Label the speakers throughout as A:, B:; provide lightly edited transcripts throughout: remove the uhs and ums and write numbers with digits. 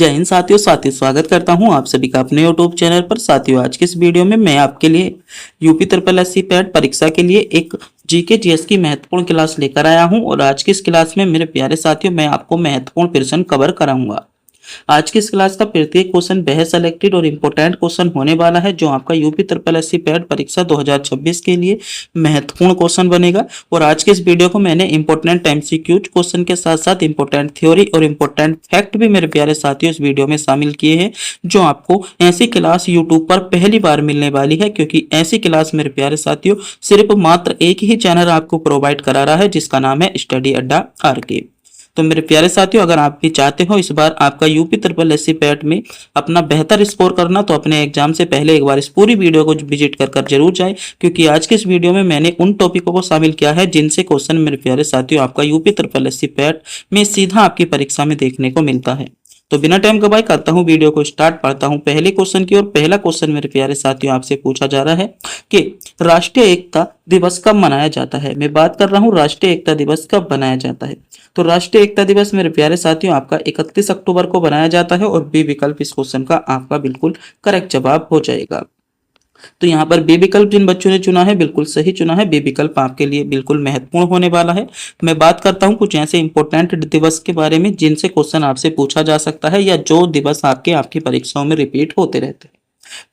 A: जय हिंद साथियों स्वागत करता हूं आप सभी का अपने यूट्यूब चैनल पर। साथियों, आज के इस वीडियो में मैं आपके लिए यूपी ट्रिपल एससी पैट परीक्षा के लिए एक जीके जीएस की महत्वपूर्ण क्लास लेकर आया हूं। और आज की इस क्लास में मेरे प्यारे साथियों मैं आपको महत्वपूर्ण प्रश्न कवर कराऊंगा। आज की इस क्लास का प्रत्येक क्वेश्चन बेहद सेलेक्टेड और इम्पोर्टेंट क्वेश्चन होने वाला है, जो आपका यूपी ट्रिपल एससी पैट परीक्षा 2026 के लिए महत्वपूर्ण क्वेश्चन बनेगा। और आज के इस वीडियो को मैंने इंपोर्टेंट एमसीक्यूज क्वेश्चन के साथ साथ इंपोर्टेंट थ्योरी और इंपोर्टेंट फैक्ट भी मेरे प्यारे साथियों इस वीडियो में शामिल किए हैं, जो आपको ऐसी क्लास यूट्यूब पर पहली बार मिलने वाली है। क्योंकि ऐसी क्लास मेरे प्यारे साथियों सिर्फ मात्र एक ही चैनल आपको प्रोवाइड करा रहा है, जिसका नाम है स्टडी अड्डा आरके। तो मेरे प्यारे साथियों, अगर आप भी चाहते हो इस बार आपका यूपी ट्रिपल एससी पैट में अपना बेहतर स्कोर करना, तो अपने एग्जाम से पहले एक बार इस पूरी वीडियो को विजिट कर जरूर जाए। क्योंकि आज के इस वीडियो में मैंने उन टॉपिकों को शामिल किया है जिनसे क्वेश्चन मेरे प्यारे साथियों आपका यूपी ट्रिपल एससी पैट में सीधा आपकी परीक्षा में देखने को मिलता है। तो बिना टाइम गवाए करता हूं वीडियो को स्टार्ट, पढ़ता हूं पहले क्वेश्चन की। और पहला क्वेश्चन मेरे प्यारे साथियों आपसे पूछा जा रहा है कि राष्ट्रीय एकता दिवस कब मनाया जाता है। मैं बात कर रहा हूं राष्ट्रीय एकता दिवस कब मनाया जाता है। तो राष्ट्रीय एकता दिवस मेरे प्यारे साथियों आपका 31 अक्टूबर को मनाया जाता है। और बी विकल्प इस क्वेश्चन का आपका बिल्कुल करेक्ट जवाब हो जाएगा। तो यहाँ पर बी विकल्प जिन बच्चों ने चुना है बिल्कुल सही चुना है। बी विकल्प आपके लिए बिल्कुल महत्वपूर्ण होने वाला है। मैं बात करता हूँ कुछ ऐसे इंपॉर्टेंट दिवस के बारे में जिनसे क्वेश्चन आपसे पूछा जा सकता है, या जो दिवस आपकी परीक्षाओं में रिपीट होते रहते हैं।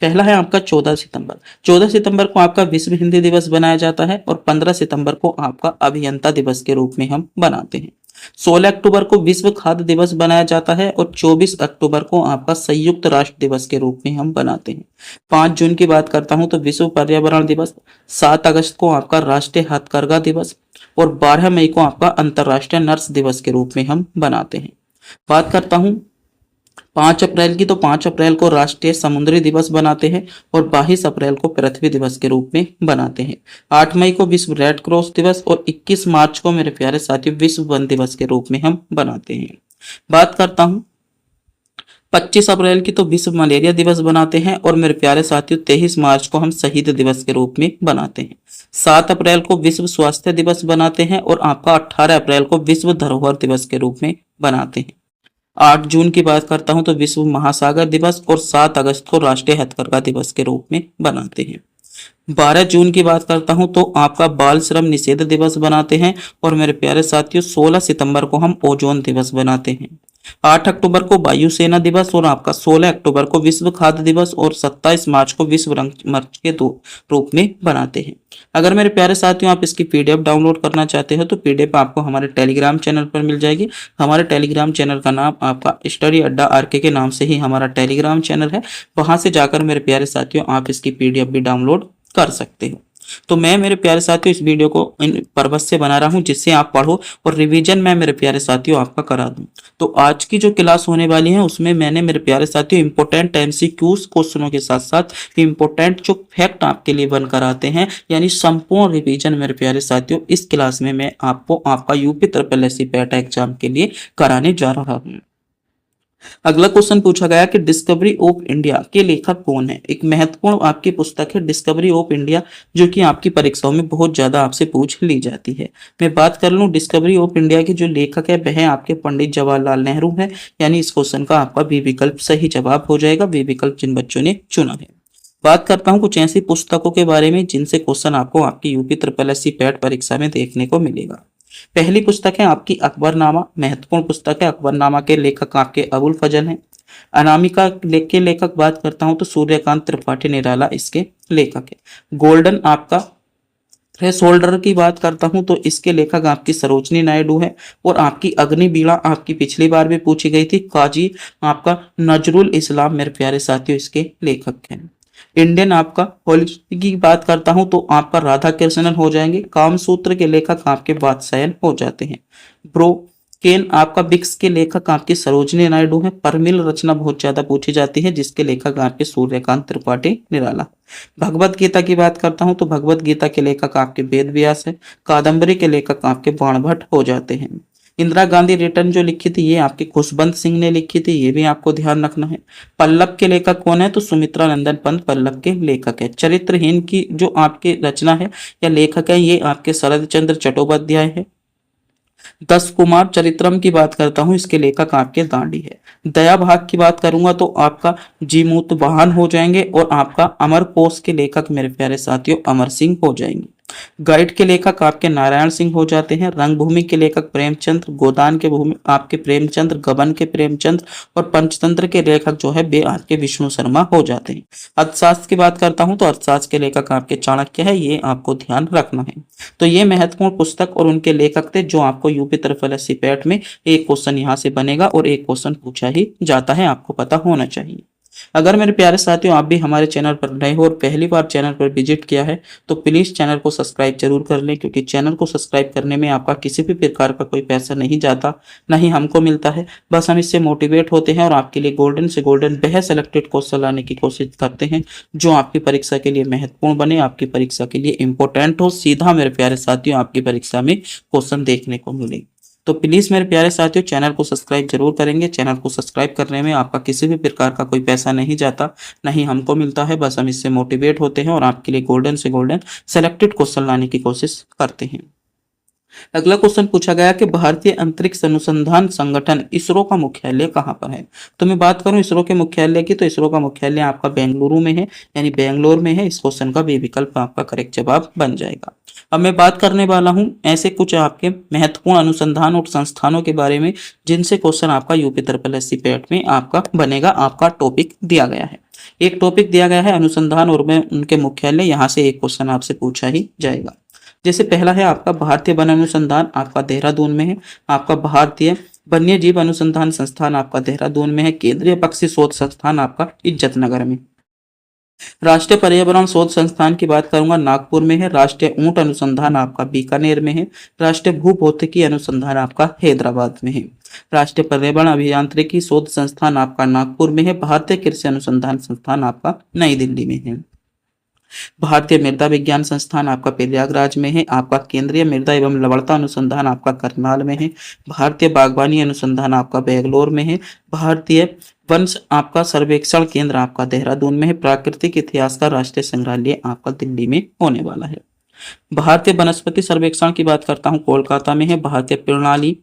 A: पहला है आपका 14 सितंबर। 14 सितंबर को आपका विश्व हिंदी दिवस बनाया जाता है। और 15 सितंबर को आपका अभियंता दिवस के रूप में हम बनाते हैं। 16 अक्टूबर को विश्व खाद्य दिवस बनाया जाता है। और 24 अक्टूबर को आपका संयुक्त राष्ट्र दिवस के रूप में हम बनाते हैं। 5 जून की बात करता हूं तो विश्व पर्यावरण दिवस। 7 अगस्त को आपका राष्ट्रीय हथकरघा दिवस। और 12 मई को आपका अंतर्राष्ट्रीय नर्स दिवस के रूप में हम बनाते हैं। बात करता हूं 5 अप्रैल की, तो 5 अप्रैल को राष्ट्रीय समुद्री दिवस बनाते हैं। और 22 अप्रैल को पृथ्वी दिवस के रूप में बनाते हैं। 8 मई को विश्व रेड क्रॉस दिवस। और 21 मार्च को मेरे प्यारे साथियों विश्व वन दिवस के रूप में हम बनाते हैं। बात करता हूं 25 अप्रैल की, तो विश्व मलेरिया दिवस बनाते हैं। और मेरे प्यारे साथियों 23 मार्च को हम शहीद दिवस के रूप में बनाते हैं। 7 अप्रैल को विश्व स्वास्थ्य दिवस बनाते हैं। और आपका 18 अप्रैल को विश्व धरोहर दिवस के रूप में बनाते हैं। 8 जून की बात करता हूं तो विश्व महासागर दिवस। और 7 अगस्त को राष्ट्रीय हथकरघा दिवस के रूप में बनाते हैं। 12 जून की बात करता हूं तो आपका बाल श्रम निषेध दिवस बनाते हैं। और मेरे प्यारे साथियों 16 सितंबर को हम ओजोन दिवस बनाते हैं। 8 अक्टूबर को वायुसेना दिवस। और आपका 16 अक्टूबर को विश्व खाद्य दिवस। और 27 मार्च को विश्व रंगमंच के रूप में बनाते हैं। अगर मेरे प्यारे साथियों आप इसकी पीडीएफ डाउनलोड करना चाहते हो तो पीडीएफ आपको हमारे टेलीग्राम चैनल पर मिल जाएगी। हमारे टेलीग्राम चैनल का नाम आपका स्टडी अड्डा आरके के नाम से ही हमारा टेलीग्राम चैनल है। वहां से जाकर मेरे प्यारे साथियों आप इसकी पीडीएफ भी डाउनलोड कर सकते हो। तो मैं मेरे प्यारे साथियों इस वीडियो को इन पर्पस से बना रहा हूं जिससे आप पढ़ो और रिवीजन मैं मेरे प्यारे साथियों आपका करा दूं। तो आज की जो क्लास होने वाली है उसमें मैंने मेरे प्यारे साथियों इंपोर्टेंट एमसीक्यूज क्वेश्चनों के साथ साथ इंपोर्टेंट जो फैक्ट आपके लिए बनकर आते हैं, यानी संपूर्ण रिवीजन मेरे प्यारे साथियों इस क्लास में मैं आपको आपका UP triple SC PAT exam के लिए कराने जा रहा हूँ। अगला क्वेश्चन पूछा गया कि डिस्कवरी ऑफ इंडिया के लेखक कौन है। एक महत्वपूर्ण आपकी पुस्तक है डिस्कवरी ऑफ इंडिया, जो कि आपकी परीक्षाओं में बहुत ज्यादा आपसे पूछ ली जाती है। मैं बात कर लूं डिस्कवरी ऑफ इंडिया के जो लेखक है वह आपके पंडित जवाहरलाल नेहरू है। यानी इस क्वेश्चन का आपका बी विकल्प सही जवाब हो जाएगा। बी विकल्प जिन बच्चों ने चुना है। बात करता हूं कुछ ऐसी पुस्तकों के बारे में जिनसे क्वेश्चन आपको आपकी यूपी ट्रिपल एससी पैट परीक्षा में देखने को मिलेगा। पहली पुस्तक है आपकी अकबरनामा। महत्वपूर्ण पुस्तक है। अकबरनामा के लेखक आपके अबुल फजल हैं। अनामिका के लेखक बात करता हूं तो सूर्यकांत त्रिपाठी निराला इसके लेखक है। गोल्डन आपका थ्रेशोल्डर की बात करता हूं तो इसके लेखक आपकी सरोजनी नायडू है। और आपकी अग्निवीणा आपकी पिछली बार भी पूछी गई थी, काजी आपका नजरुल इस्लाम मेरे प्यारे साथियों इसके लेखक हैं। इंडियन आपका पॉलिटी की बात करता हूं तो आपका राधा कृष्णन हो जाएंगे। कामसूत्र के लेखक आपके वात्स्यायन हो जाते हैं। ब्रोकेन आपका बिक्स के लेखक आपकी सरोजनी नायडू है। परमिल रचना बहुत ज्यादा पूछी जाती है जिसके लेखक आपके सूर्यकांत त्रिपाठी निराला। भगवत गीता की बात करता हूं तो भगवत गीता के लेखक आपके वेद व्यास है। कादम्बरी के लेखक आपके बाणभट्ट हो जाते हैं। इंदिरा गांधी रिटर्न जो लिखी थी ये आपके खुशबंत सिंह ने लिखी थी, ये भी आपको ध्यान रखना है। पल्लव के लेखक कौन है तो सुमित्रा नंदन पंत पल्लव के लेखक है। चरित्रहीन की जो आपकी रचना है या लेखक है ये आपके शरद चंद्र चट्टोपाध्याय है। दस कुमार चरित्रम की बात करता हूँ, इसके लेखक आपके दांडी है। दया भाग की बात करूंगा तो आपका जीमूत वाहन हो जाएंगे और आपका अमर कोश के लेखक मेरे प्यारे साथियों अमर सिंह हो जाएंगे। गाइड के लेखक आपके नारायण सिंह हो जाते हैं। रंगभूमि के लेखक प्रेमचंद्र, गोदान के भूमि आपके प्रेमचंद्र, गबन के प्रेमचंद्र और पंचतंत्र के लेखक जो है वे आपके विष्णु शर्मा हो जाते हैं। अर्थशास्त्र की बात करता हूं तो अर्थशास्त्र के लेखक आपके चाणक्य है, ये आपको ध्यान रखना है। तो ये महत्वपूर्ण पुस्तक और उनके लेखक थे जो आपको यूपी ट्रिपल एससी पैट में एक क्वेश्चन यहाँ से बनेगा और एक क्वेश्चन पूछा ही जाता है, आपको पता होना चाहिए। अगर मेरे प्यारे साथियों आप भी हमारे चैनल पर नए हो और पहली बार चैनल पर विजिट किया है तो प्लीज चैनल को सब्सक्राइब जरूर कर लें, क्योंकि चैनल को सब्सक्राइब करने में आपका किसी भी प्रकार का कोई पैसा नहीं जाता, ना ही हमको मिलता है। बस हम इससे मोटिवेट होते हैं और आपके लिए गोल्डन से गोल्डन वह सेलेक्टेड क्वेश्चन लाने की कोशिश करते हैं जो आपकी परीक्षा के लिए महत्वपूर्ण बने, आपकी परीक्षा के लिए इंपॉर्टेंट हो, सीधा मेरे प्यारे साथियों आपकी परीक्षा में क्वेश्चन देखने को मिले। तो प्लीज मेरे प्यारे साथियों चैनल को सब्सक्राइब जरूर करेंगे। चैनल को सब्सक्राइब करने में आपका किसी भी प्रकार का कोई पैसा नहीं जाता, नहीं हमको मिलता है। बस हम इससे मोटिवेट होते हैं और आपके लिए गोल्डन से गोल्डन सेलेक्टेड क्वेश्चन लाने की कोशिश करते हैं। अगला क्वेश्चन पूछा गया कि भारतीय अंतरिक्ष अनुसंधान संगठन इसरो का मुख्यालय कहाँ पर है। तो मैं बात करूं इसरो के मुख्यालय की, तो इसरो का मुख्यालय आपका बेंगलुरु में है, यानी बेंगलोर में है। इस क्वेश्चन का बी विकल्प आपका करेक्ट जवाब बन जाएगा। अब मैं बात करने वाला हूं ऐसे कुछ आपके महत्वपूर्ण अनुसंधान और संस्थानों के बारे में जिनसे क्वेश्चन आपका यूपी ट्रिपल एससी पैट में आपका बनेगा। आपका टॉपिक दिया गया है, एक टॉपिक दिया गया है अनुसंधान और में उनके मुख्यालय, यहाँ से एक क्वेश्चन आपसे पूछा ही जाएगा। जैसे पहला है आपका भारतीय वन अनुसंधान आपका देहरादून में है, आपका भारतीय वन्य जीव अनुसंधान संस्थान आपका देहरादून में है, केंद्रीय पक्षी शोध संस्थान आपका इज्जतनगर में। राष्ट्रीय पर्यावरण शोध संस्थान की बात करूंगा नागपुर में है, राष्ट्रीय ऊंट अनुसंधान आपका बीकानेर में है, राष्ट्रीय भूभौतिकी अनुसंधान आपका हैदराबाद में है, राष्ट्रीय पर्यावरण अभियांत्रिकी शोध संस्थान आपका नागपुर में है, भारतीय कृषि अनुसंधान संस्थान आपका नई दिल्ली में है, भारतीय मृदा विज्ञान संस्थान आपका प्रयागराज में है, आपका केंद्रीय मृदा एवं लवणता अनुसंधान आपका करनाल में है, भारतीय बागवानी अनुसंधान आपका बेंगलोर में है, भारतीय वंश आपका सर्वेक्षण केंद्र आपका देहरादून में है, प्राकृतिक इतिहास का राष्ट्रीय संग्रहालय आपका दिल्ली में होने वाला है। भारतीय वनस्पति सर्वेक्षण की बात करता हूँ कोलकाता में है, भारतीय प्राणी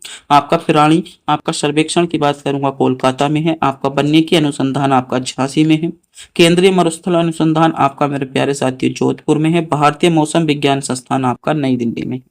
A: आपका सर्वेक्षण की बात करूंगा कोलकाता में है, आपका वन्यकी अनुसंधान आपका झांसी में है, केंद्रीय मरुस्थल अनुसंधान आपका मेरे प्यारे साथियों जोधपुर में है, भारतीय मौसम विज्ञान संस्थान आपका नई दिल्ली में,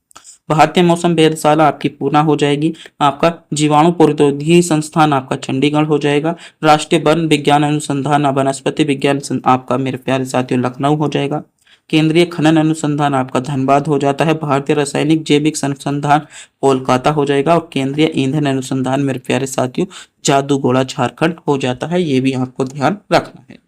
A: भारतीय मौसम वेधशाला आपकी पूना हो जाएगी, आपका जीवाणु प्रौद्योगिकी संस्थान आपका चंडीगढ़ हो जाएगा, राष्ट्रीय वन विज्ञान अनुसंधान वनस्पति विज्ञान आपका मेरे प्यारे साथियों लखनऊ हो जाएगा, केंद्रीय खनन अनुसंधान आपका धनबाद हो जाता है, भारतीय रासायनिक जैविक अनुसंधान कोलकाता हो जाएगा और केंद्रीय ईंधन अनुसंधान मेरे प्यारे साथियों जादूगोड़ा झारखंड हो जाता है। ये भी आपको ध्यान रखना है।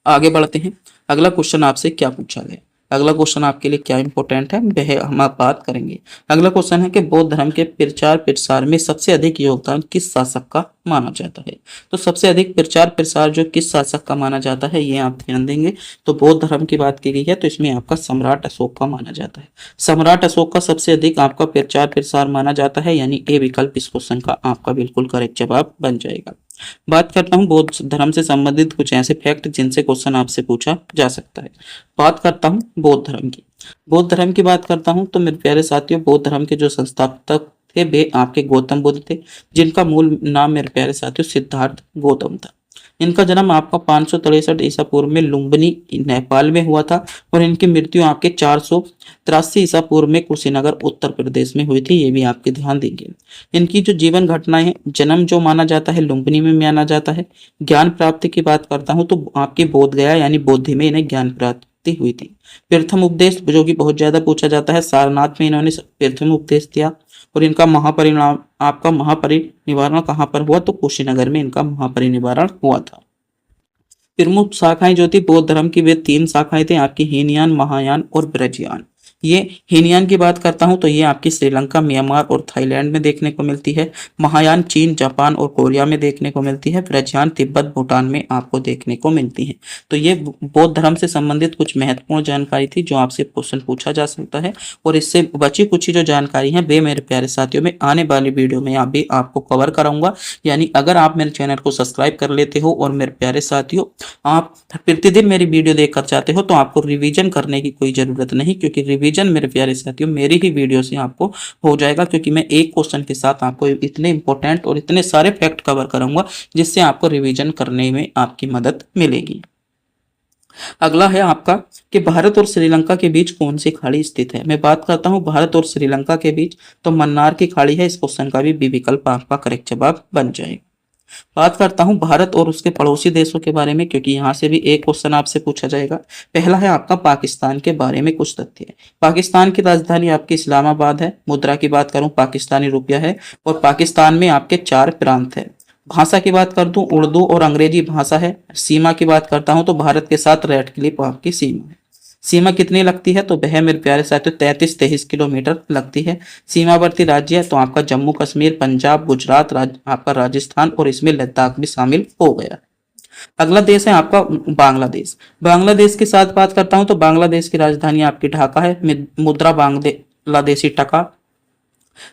A: आगे बढ़ते हैं, अगला क्वेश्चन आपसे क्या पूछा गया, अगला क्वेश्चन आपके लिए क्या इंपॉर्टेंट है वह हम आप बात करेंगे। अगला क्वेश्चन है कि बौद्ध धर्म के प्रचार प्रसार में सबसे अधिक योगदान किस शासक का माना जाता है। तो सबसे अधिक प्रचार प्रसार जो किस शासक का माना जाता है ये आप ध्यान देंगे। तो बौद्ध धर्म की बात की गई है तो इसमें आपका सम्राट अशोक का माना जाता है। सम्राट अशोक का सबसे अधिक आपका प्रचार प्रसार माना जाता है, यानी ए विकल्प इस क्वेश्चन का आपका बिल्कुल करेक्ट जवाब बन जाएगा। बात करता हूं बौद्ध धर्म से संबंधित कुछ ऐसे फैक्ट जिनसे क्वेश्चन आपसे पूछा जा सकता है। बात करता हूं बौद्ध धर्म की, बौद्ध धर्म की बात करता हूं तो मेरे प्यारे साथियों बौद्ध धर्म के जो संस्थापक थे वे आपके गौतम बुद्ध थे, जिनका मूल नाम मेरे प्यारे साथियों सिद्धार्थ गौतम था। इनका जन्म आपका 563 ईसा पूर्व में लुम्बिनी नेपाल में हुआ था और इनकी मृत्यु आपके 483 ईसा पूर्व में कुशीनगर उत्तर प्रदेश में हुई थी। ये भी आपके ध्यान देंगे। इनकी जो जीवन घटनाएं हैं, जन्म जो माना जाता है लुम्बिनी में माना जाता है। ज्ञान प्राप्ति की बात करता हूं तो आपकी बोध गया यानी बौद्धि में इन्हें ज्ञान प्राप्ति हुई थी। प्रथम उपदेश जो कि बहुत ज्यादा पूछा जाता है, सारनाथ में इन्होंने प्रथम उपदेश दिया और इनका महापरिनिर्वाण कहाँ पर हुआ तो कुशीनगर में इनका महापरिनिर्वाण हुआ था। प्रमुख शाखाएं जो थी बौद्ध धर्म की वे 3 शाखाएं थी आपकी हीनयान, महायान और ब्रजयान। ये हीनयान की बात करता हूं तो ये आपकी श्रीलंका, म्यांमार और थाईलैंड में देखने को मिलती है। महायान चीन, जापान और कोरिया में देखने को मिलती है। ब्रजयान तिब्बत, भूटान में आपको देखने को मिलती है। तो ये बौद्ध धर्म से संबंधित कुछ महत्वपूर्ण जानकारी थी जो आपसे क्वेश्चन पूछा जा सकता है और इससे बची कुछ जो जानकारी है वे मेरे प्यारे साथियों में आने वाली वीडियो में भी आपको कवर कराऊंगा। यानी अगर आप मेरे चैनल को सब्सक्राइब कर लेते हो और मेरे प्यारे साथियों आप प्रतिदिन मेरी वीडियो देखकर चाहते हो तो आपको रिवीजन करने की कोई जरूरत नहीं, क्योंकि रिवीजन मेरे प्यारे साथियों मेरी ही वीडियो से आपको हो जाएगा, क्योंकि मैं एक क्वेश्चन के साथ आपको इतने इंपॉर्टेंट और इतने सारे फैक्ट कवर करूंगा जिससे आपको रिवीजन करने में आपकी मदद मिलेगी। अगला है आपका कि भारत और श्रीलंका के बीच कौन सी खाड़ी स्थित है। मैं बात करता हूं भारत और श्रीलंका के बीच, तो मन्नार की खाड़ी है। इस क्वेश्चन का भी बी विकल्प आपका करेक्ट जवाब बन जाएगा। बात करता हूं भारत और उसके पड़ोसी देशों के बारे में, क्योंकि यहां से भी एक क्वेश्चन आपसे पूछा जाएगा। पहला है आपका पाकिस्तान के बारे में कुछ तथ्य है। पाकिस्तान की राजधानी आपकी इस्लामाबाद है। मुद्रा की बात करूं पाकिस्तानी रुपया है। और पाकिस्तान में आपके 4 प्रांत है। भाषा की बात कर दूं उर्दू और अंग्रेजी भाषा है। सीमा की बात करता हूं तो भारत के साथ रेड क्लिफ आपकी सीमा है। सीमा कितनी लगती है, तो वह मेरे प्यारे साथियों 33-23 किलोमीटर लगती है। सीमावर्ती राज्य है तो आपका जम्मू कश्मीर, पंजाब, गुजरात, आपका राजस्थान और इसमें लद्दाख भी शामिल हो गया। अगला देश है आपका बांग्लादेश। बांग्लादेश के साथ बात करता हूं तो बांग्लादेश की राजधानी आपकी ढाका है। मुद्रा बांग्लादेशी टका।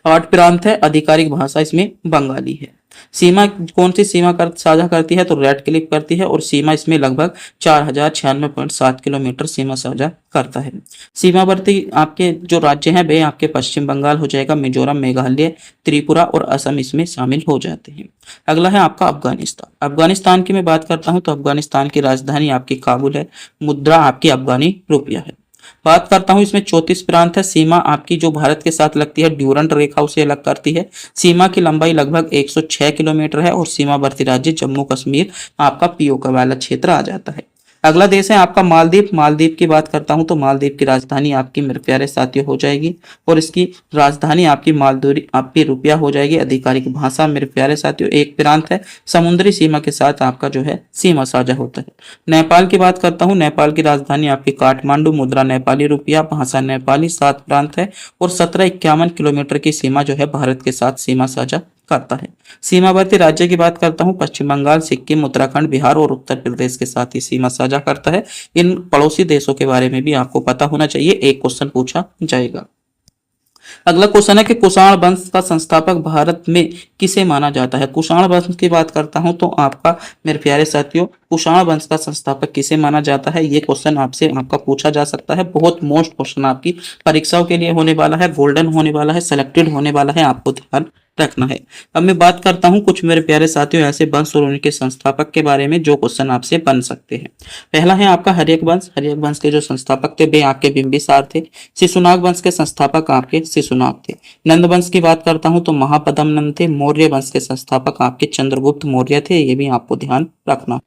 A: 8 प्रांत है। आधिकारिक भाषा इसमें बंगाली है। सीमा कौन सी सीमा साझा करती है, तो रेड क्लिफ करती है। और सीमा इसमें लगभग 4096.7 किलोमीटर सीमा साझा करता है। सीमावर्ती आपके जो राज्य हैं वे आपके पश्चिम बंगाल हो जाएगा, मिजोरम, मेघालय, त्रिपुरा और असम इसमें शामिल हो जाते हैं। अगला है आपका अफगानिस्तान। अफगानिस्तान की मैं बात करता हूं तो अफगानिस्तान की राजधानी आपकी काबुल है। मुद्रा आपकी अफगानी रुपया है। बात करता हूं इसमें 34 प्रांत है। सीमा आपकी जो भारत के साथ लगती है ड्यूरंट रेखा उसे अलग करती है। सीमा की लंबाई लगभग 106 किलोमीटर है। और सीमावर्ती राज्य जम्मू कश्मीर आपका पीओके वाला क्षेत्र आ जाता है। अगला देश है आपका मालदीव। मालदीव की बात करता हूं तो मालदीव की राजधानी आपकी मेरे प्यारे साथियों हो जाएगी। और इसकी राजधानी आपकी मालदीव आपकी रुपया हो जाएगी। आधिकारिक भाषा मेरे प्यारे साथियों एक प्रांत है। समुद्री सीमा के साथ आपका जो है सीमा साझा होता है। नेपाल की बात करता हूं। नेपाल की राजधानी आपकी काठमांडू, मुद्रा नेपाली रुपया, भाषा नेपाली, 7 प्रांत है। और 1751 किलोमीटर की सीमा जो है भारत के साथ सीमा साझा करता है। सीमावर्ती राज्य की बात करता हूं पश्चिम बंगाल, सिक्किम, उत्तराखंड, बिहार और उत्तर प्रदेश के साथ ही सीमा साझा करता है। इन पड़ोसी देशों के बारे में भी आपको पता होना चाहिए, एक क्वेश्चन पूछा जाएगा। अगला क्वेश्चन है कि कुषाण वंश का संस्थापक भारत में किसे माना जाता है। कुषाण वंश की बात करता हूं तो आपका मेरे प्यारे साथियों कुषाण वंश का संस्थापक किसे माना जाता है, ये क्वेश्चन आपसे आपका पूछा जा सकता है। बहुत मोस्ट क्वेश्चन आपकी परीक्षाओं के लिए होने वाला है, गोल्डन होने वाला है, सिलेक्टेड होने वाला है, आपको ध्यान रखना है। अब मैं बात करता हूं कुछ मेरे प्यारे साथियों ऐसे वंश और उनके संस्थापक के बारे में जो क्वेश्चन आपसे बन सकते हैं। पहला है आपका हर्यक वंश। हर्यक वंश के जो संस्थापक थे वे आपके बिंबिसार थे। शिशुनाग वंश के संस्थापक आपके शिशुनाग थे। नंद वंश की बात करता हूं तो महापद्म नंद थे। मौर्य वंश के संस्थापक आपके चंद्रगुप्त मौर्य थे, ये भी आपको ध्यान रखना।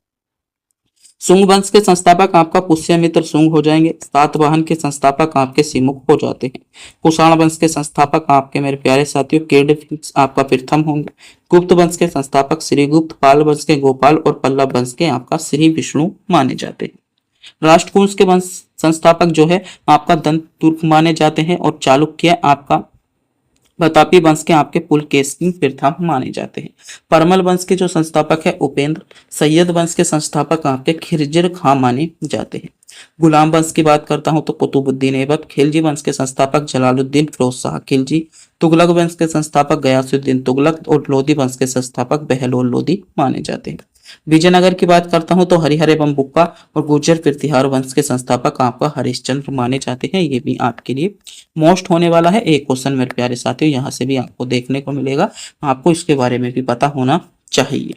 A: शुंग वंश के संस्थापक आपका पुष्यमित्र शुंग हो जाएंगे। सातवाहन के संस्थापक आपके सिमुख हो जाते हैं। कुषाण वंश के संस्थापक आपके मेरे प्यारे साथियों केड आपका प्रथम होंगे। गुप्त वंश के संस्थापक श्रीगुप्त, पाल वंश के गोपाल और पल्लव वंश के आपका श्री विष्णु माने जाते हैं। राष्ट्रकूट के वंश संस्थापक जो है आपका दंतुर्क माने जाते हैं। और चालुक्य आपका प्रतापी वंश के आपके पुलकेशिन प्रथम माने जाते हैं। परमल वंश के जो संस्थापक है उपेंद्र। सैयद वंश के संस्थापक आपके खिरजिर खां माने जाते हैं। गुलाम वंश की बात करता हूं तो कुतुबुद्दीन ऐबक। खिलजी वंश के संस्थापक जलालुद्दीन फिरोज शाह खिलजी। तुगलक वंश के संस्थापक गयासुद्दीन तुगलक। और लोधी वंश के संस्थापक बहलोल लोधी माने जाते हैं। विजयनगर की बात करता हूं तो हरिहर एवं बुक्का और गुर्जर प्रतिहार वंश के संस्थापक आपका हरिश्चंद्र माने जाते हैं, ये भी आपके लिए मोस्ट होने वाला है। एक क्वेश्चन मेरे प्यारे साथियों यहाँ से भी आपको देखने को मिलेगा, आपको इसके बारे में भी पता होना चाहिए।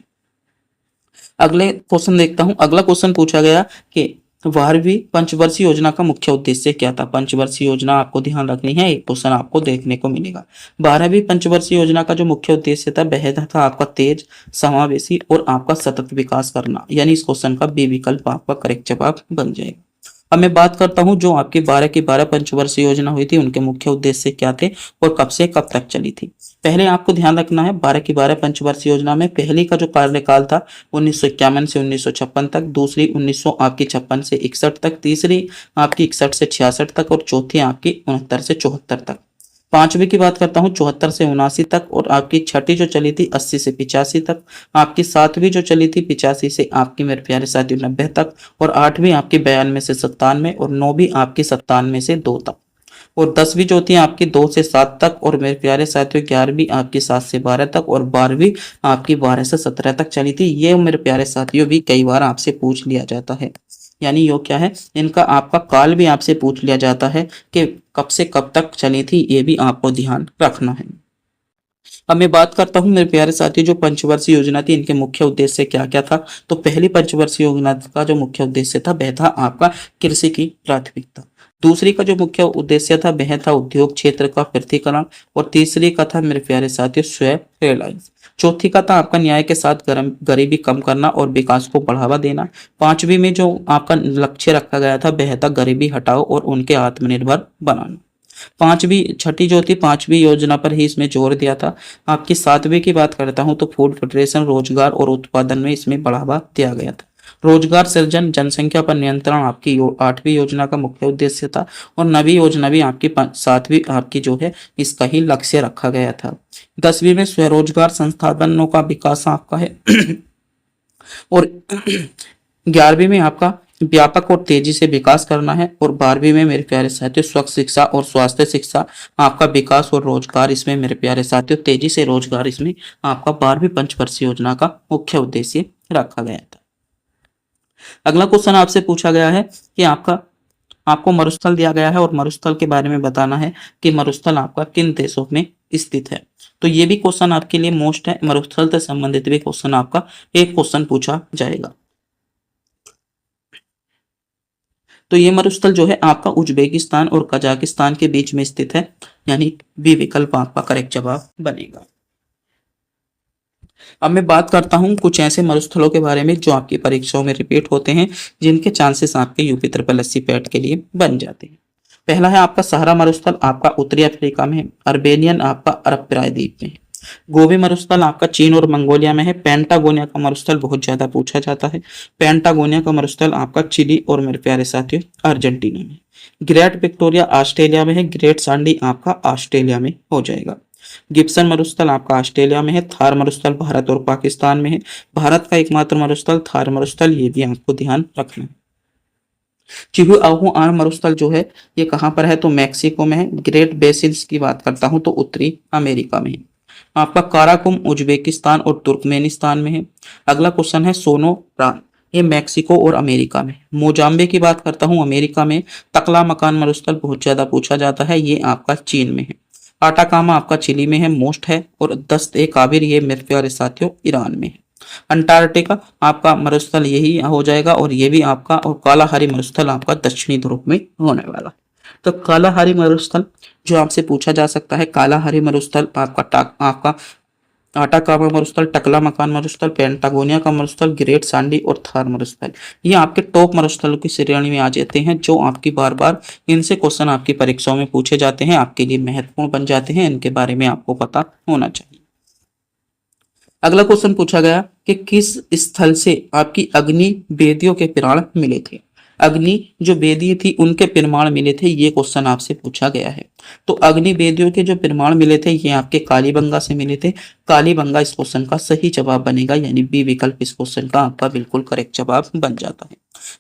A: अगले क्वेश्चन देखता हूं। अगला क्वेश्चन पूछा गया कि 12वीं पंचवर्षीय योजना का मुख्य उद्देश्य क्या था। पंचवर्षीय योजना आपको ध्यान रखनी है, एक क्वेश्चन आपको देखने को मिलेगा। 12वीं पंचवर्षीय योजना का जो मुख्य उद्देश्य था वह था आपका तेज, समावेशी और आपका सतत विकास करना, यानी इस क्वेश्चन का बी विकल्प आपका करेक्ट जवाब बन जाएगा। अब मैं बात करता हूं जो आपकी 12 की 12 पंचवर्षीय योजना हुई थी उनके मुख्य उद्देश्य क्या थे और कब से कब तक चली थी। पहले आपको ध्यान रखना है 12 की 12 पंचवर्षीय योजना में पहली का जो कार्यकाल था 1951 से 1956 तक, दूसरी 1956 से 61 तक, तीसरी आपकी 61 से 66 तक और चौथी आपकी 69 से 74 तक। पांचवी की बात करता हूं 74 से 79 तक और आपकी छठी जो चली थी 80 से 85 तक, आपकी सातवीं जो चली थी 85 से आपकी मेरे प्यारे साथियों 90 तक और आठवीं आपकी 92 से 97 और नौवीं आपकी 97 से 2 तक और 10वीं जो थी आपकी 2 से 7 तक और मेरे प्यारे साथियों 11वीं आपकी 7 से 12 तक और 12वीं आपकी 12 से 17 तक चली थी। ये मेरे प्यारे साथियों भी कई बार आपसे पूछ लिया जाता है। यानी यो क्या है, इनका आपका काल भी आपसे पूछ लिया जाता है कि कब से कब तक चली थी, ये भी आपको ध्यान रखना है। अब मैं बात करता हूँ मेरे प्यारे साथी, जो पंचवर्षीय योजना थी इनके मुख्य उद्देश्य क्या क्या था। तो पहली पंचवर्षीय योजना का जो मुख्य उद्देश्य था वह था आपका कृषि की प्राथमिकता। दूसरी का जो मुख्य उद्देश्य था वह था उद्योग क्षेत्र का पृथक्करण। और तीसरी का था मेरे प्यारे साथियों स्वयं रिलायंस। चौथी का था आपका न्याय के साथ गरीबी कम करना और विकास को बढ़ावा देना। पांचवी में जो आपका लक्ष्य रखा गया था वह था गरीबी हटाओ और उनके आत्मनिर्भर बनाना। पांचवी छठी जो थी पांचवी योजना पर ही इसमें जोर दिया था। आपकी सातवीं की बात करता हूं तो फूड फेडरेशन, रोजगार और उत्पादन में इसमें बढ़ावा दिया गया था। रोजगार सृजन, जनसंख्या पर नियंत्रण आपकी आठवीं योजना का मुख्य उद्देश्य था। और नवी योजना भी आपकी सातवीं आपकी जो है इसका ही लक्ष्य रखा गया था। 10वीं में स्वरोजगार संसाधनों का विकास आपका है। और 11वीं में आपका व्यापक और तेजी से विकास करना है। और 12वीं में मेरे प्यारे साथियों स्वच्छ शिक्षा और स्वास्थ्य शिक्षा आपका विकास और रोजगार, इसमें मेरे प्यारे साथियों तेजी से रोजगार, इसमें आपका 12वीं पंचवर्षीय योजना का मुख्य उद्देश्य रखा गया था। अगला क्वेश्चन आपसे पूछा गया है कि आपको मरुस्थल दिया गया है और मरुस्थल के बारे में बताना है कि मरुस्थल आपका किन देशों में स्थित है। तो ये भी क्वेश्चन आपके लिए मोस्ट है, मरुस्थल से संबंधित भी क्वेश्चन आपका एक क्वेश्चन पूछा जाएगा। तो ये मरुस्थल जो है आपका उज्बेकिस्तान और कजाकिस्तान के बीच में स्थित है, यानी बी विकल्प आपका करेक्ट जवाब बनेगा। अब मैं बात करता हूं कुछ ऐसे मरुस्थलों के बारे में जो आपकी परीक्षाओं में रिपीट होते हैं, जिनके चांसेस आपके यूपी ट्रिपल एससी पैट के लिए बन जाते हैं। पहला है आपका सहारा मरुस्थल, आपका उत्तरी अफ्रीका में है। अर्बेनियन आपका अरब प्रायद्वीप में है। गोबी मरुस्थल आपका चीन और मंगोलिया में है। पेंटागोनिया का मरुस्थल बहुत ज्यादा पूछा जाता है। पेंटागोनिया का मरुस्थल आपका चिली और मेरे प्यारे साथियों अर्जेंटीना में। ग्रेट विक्टोरिया ऑस्ट्रेलिया में है। ग्रेट सांडी आपका ऑस्ट्रेलिया में हो जाएगा। गिब्सन मरुस्थल आपका ऑस्ट्रेलिया में है। थार मरुस्थल भारत और पाकिस्तान में है। भारत का एकमात्र मरुस्थल थार मरुस्थल, ये भी आपको ध्यान रखना है। चिहुआहुआ मरुस्थल जो है ये कहां पर है, तो मैक्सिको में है। ग्रेट बेसिल्स की बात करता हूं तो उत्तरी अमेरिका में है। आपका काराकुम उज्बेकिस्तान और तुर्कमेनिस्तान में है। अगला क्वेश्चन है सोनो प्रांत, ये मैक्सिको और अमेरिका में। मोजाम्बे की बात करता हूं अमेरिका में। तकला मकान मरुस्थल बहुत ज्यादा पूछा जाता है, ये आपका चीन में है। आटाकामा आपका चिली में है, मोस्ट है। और दस्त ए काबिर, ये मेरे प्यारे साथियों ईरान में है। अंटार्कटिका आपका मरुस्थल यही हो जाएगा, और ये भी आपका, और कालाहारी मरुस्थल आपका दक्षिणी ध्रुव में होने वाला। तो कालाहारी मरुस्थल जो आपसे पूछा जा सकता है, कालाहारी मरुस्थल आपका आटाकामा मरुस्थल, टकला मकान मरुस्थल, पेंटागोनिया का मरुस्थल, ग्रेट सांडी और थार मरुस्थल, ये आपके टॉप मरुस्थलों की श्रेणी में आ जाते हैं, जो आपकी बार बार इनसे क्वेश्चन आपकी परीक्षाओं में पूछे जाते हैं, आपके लिए महत्वपूर्ण बन जाते हैं, इनके बारे में आपको पता होना चाहिए। अगला क्वेश्चन पूछा गया कि किस स्थल से आपकी अग्नि वेदियों के पुराण मिले थे। अग्नि जो वेदी थी उनके प्रमाण मिले थे, ये क्वेश्चन आपसे पूछा गया है। तो अग्नि वेदियों के जो प्रमाण मिले थे ये आपके कालीबंगा से मिले थे। कालीबंगा इस क्वेश्चन का सही जवाब बनेगा, यानी बी विकल्प इस क्वेश्चन का आपका बिल्कुल करेक्ट जवाब बन जाता है।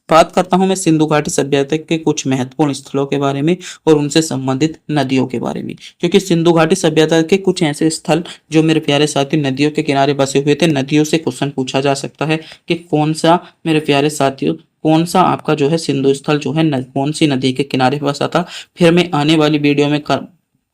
A: बात करता हूं मैं सिंधु घाटी सभ्यता के कुछ महत्वपूर्ण स्थलों के बारे में और उनसे संबंधित नदियों के बारे में, क्योंकि सिंधु घाटी सभ्यता के कुछ ऐसे स्थल जो मेरे प्यारे साथियों नदियों के किनारे बसे हुए थे, नदियों से क्वेश्चन पूछा जा सकता है कि कौन सा मेरे प्यारे साथियों कौन सा आपका जो है सिंधु स्थल जो है कौन सी नदी के किनारे बसा था। फिर मैं आने वाली वीडियो में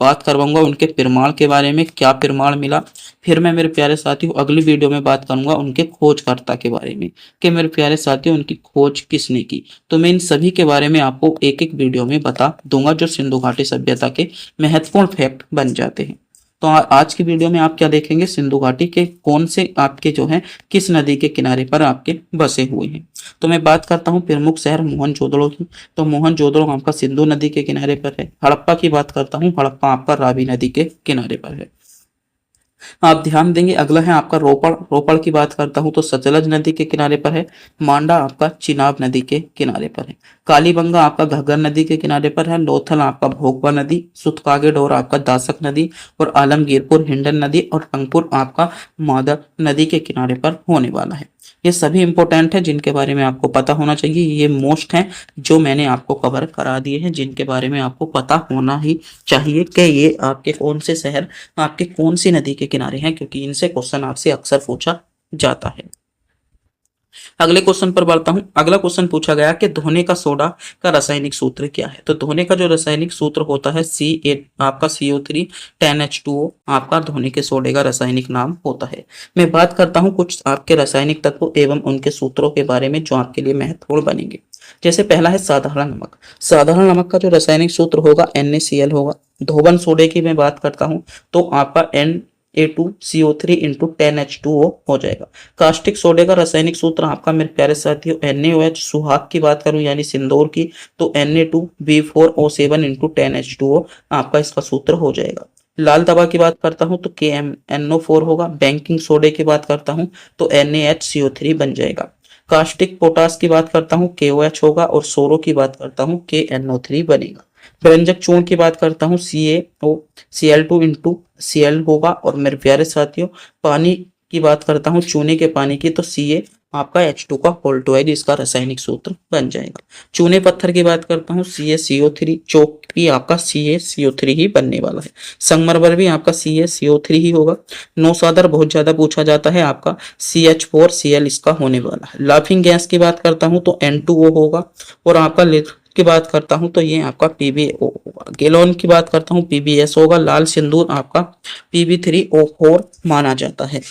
A: बात करवाऊंगा उनके प्रमाण के बारे में, क्या प्रमाण मिला। फिर मैं मेरे प्यारे साथियों अगली वीडियो में बात करूंगा उनके खोजकर्ता के बारे में, कि मेरे प्यारे साथियों उनकी खोज किसने की। तो मैं इन सभी के बारे में आपको एक एक वीडियो में बता दूंगा, जो सिंधु घाटी सभ्यता के महत्वपूर्ण फैक्ट बन जाते हैं। तो आज की वीडियो में आप क्या देखेंगे, सिंधु घाटी के कौन से आपके जो है किस नदी के किनारे पर आपके बसे हुए हैं। तो मैं बात करता हूँ प्रमुख शहर मोहनजोदड़ो की। तो मोहनजोदड़ो आपका सिंधु नदी के किनारे पर है। हड़प्पा की बात करता हूँ, हड़प्पा आपका रावी नदी के किनारे पर है। आप ध्यान देंगे अगला है आपका रोपड़। रोपड़ की बात करता हूं तो सतलज नदी के किनारे पर है। मांडा आपका चिनाब नदी के किनारे पर है। कालीबंगा आपका घग्गर नदी के किनारे पर है। लोथल आपका भोगवा नदी, सुतकागेडोर आपका दासक नदी, और आलमगीरपुर हिंडन नदी, और टंगपुर आपका मादा नदी के किनारे पर होने वाला है। ये सभी इंपॉर्टेंट है जिनके बारे में आपको पता होना चाहिए। ये मोस्ट हैं जो मैंने आपको कवर करा दिए हैं, जिनके बारे में आपको पता होना ही चाहिए कि ये आपके कौन से शहर आपके कौन सी नदी के किनारे हैं, क्योंकि इनसे क्वेश्चन आपसे अक्सर पूछा जाता है। अगले क्वेश्चन पर बढ़ता हूं। अगला क्वेश्चन पूछा गया कि धोने का सोडा का रासायनिक सूत्र क्या है। तो धोने का जो रासायनिक सूत्र होता है C8 आपका CO3 10H2O आपका धोने के सोडे का रासायनिक नाम होता है। मैं बात करता हूं कुछ आपके रासायनिक तत्वों एवं उनके सूत्रों के बारे में जो आपके लिए महत्वपूर्ण बनेंगे। जैसे पहला है साधारण नमक। साधारण नमक का जो रासायनिक सूत्र होगा NaCl होगा। धोबन सोडे की मैं बात करता हूं तो आपका Na2CO3 इंटू 10H2O हो जाएगा। कास्टिक सोडे का रासायनिक सूत्र आपका मेरे प्यारे साथियों NaOH। सुहाग की बात करूं यानी सिंदूर की तो Na2B4O7 इंटू 10H2O आपका इसका सूत्र हो जाएगा। लाल दवा की बात करता हूं तो KMNO4 होगा। बैंकिंग सोडे की बात करता हूं तो NaHCO3 बन जाएगा। कास्टिक पोटास की बात करता हूं KOH होगा और सोरो की बात करता हूं KNO3 बनेगा। व्यंजक चूर्ण की बात करता हूं CaOCl2 इंटू Cl होगा। और मेरे प्यारे साथियों पानी की बात करता हूं चूने के पानी की तो Ca आपका H2 का होल टू है जिसका रासायनिक सूत्र बन जाएगा। चूने पत्थर की बात करता हूं CaCO3 जो कि आपका CaCO3 ही बनने वाला है। संगमरमर भी आपका CaCO3 ही होगा। नौसादर बहुत ज्यादा पूछा जाता है आपका CH4Cl इसका होने वाला है। लाफिंग गैस की बात करता हूं तो N2O होगा। और आपका की बात करता हूं तो ये आपका PbO होगा। गेलोन की बात करता हूं PbS होगा। लाल सिंदूर आपका Pb3O4 माना जाता है।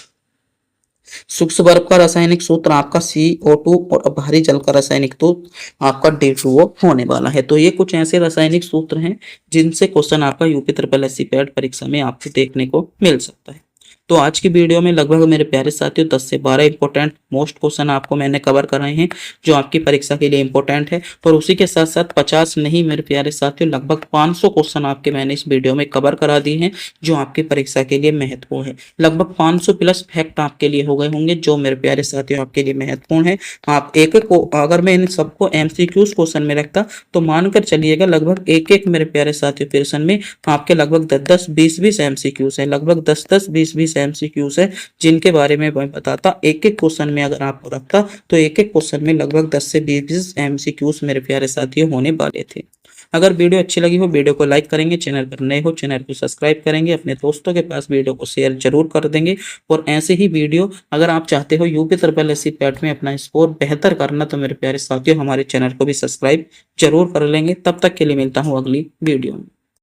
A: सूक्ष्म बर्फ का रासायनिक सूत्र आपका CO2 और भारी जल का रासायनिक सूत्र आपका D2O होने वाला है। तो ये कुछ ऐसे रासायनिक सूत्र हैं जिनसे क्वेश्चन आपका यूपी ट्रिपल एससी पैट परीक्षा में आपको देखने को मिल सकता है। तो आज की वीडियो में लगभग मेरे प्यारे साथियों 10 से 12 इंपॉर्टेंट मोस्ट क्वेश्चन आपको मैंने कवर कराए हैं जो आपकी परीक्षा के लिए इंपॉर्टेंट है। और उसी के साथ साथ 50 नहीं मेरे प्यारे साथियों लगभग 500 क्वेश्चन आपके मैंने इस वीडियो में कवर करा दिए हैं जो आपकी परीक्षा के लिए महत्वपूर्ण है। लगभग 500 प्लस फैक्ट आपके लिए हो गए होंगे जो मेरे प्यारे साथियों आपके लिए महत्वपूर्ण है। आप एक एक को अगर मैं इन सबको MCQs क्वेश्चन में रखता तो मानकर चलिएगा लगभग एक एक मेरे प्यारे साथियों क्वेश्चन में आपके लगभग 10-10 20-20 MCQs है। लगभग 10-10 20-20 MCQs है जिनके बारे में मैं बताता। एक एक क्वेश्चन में अगर आपको रखता तो एक एक क्वेश्चन में लगभग 10 से 20 MCQs मेरे प्यारे साथियों होने वाले थे। अगर वीडियो अच्छी लगी हो वीडियो को लाइक करेंगे, चैनल पर नए हो चैनल को सब्सक्राइब करेंगे, अपने दोस्तों के पास वीडियो को शेयर जरूर कर देंगे। और ऐसे ही वीडियो अगर आप चाहते हो यूपी ट्रिपल एससी पैट में अपना स्कोर बेहतर करना तो मेरे प्यारे साथियों हमारे चैनल को भी सब्सक्राइब जरूर कर लेंगे। तब तक के लिए मिलता हूँ अगली वीडियो में।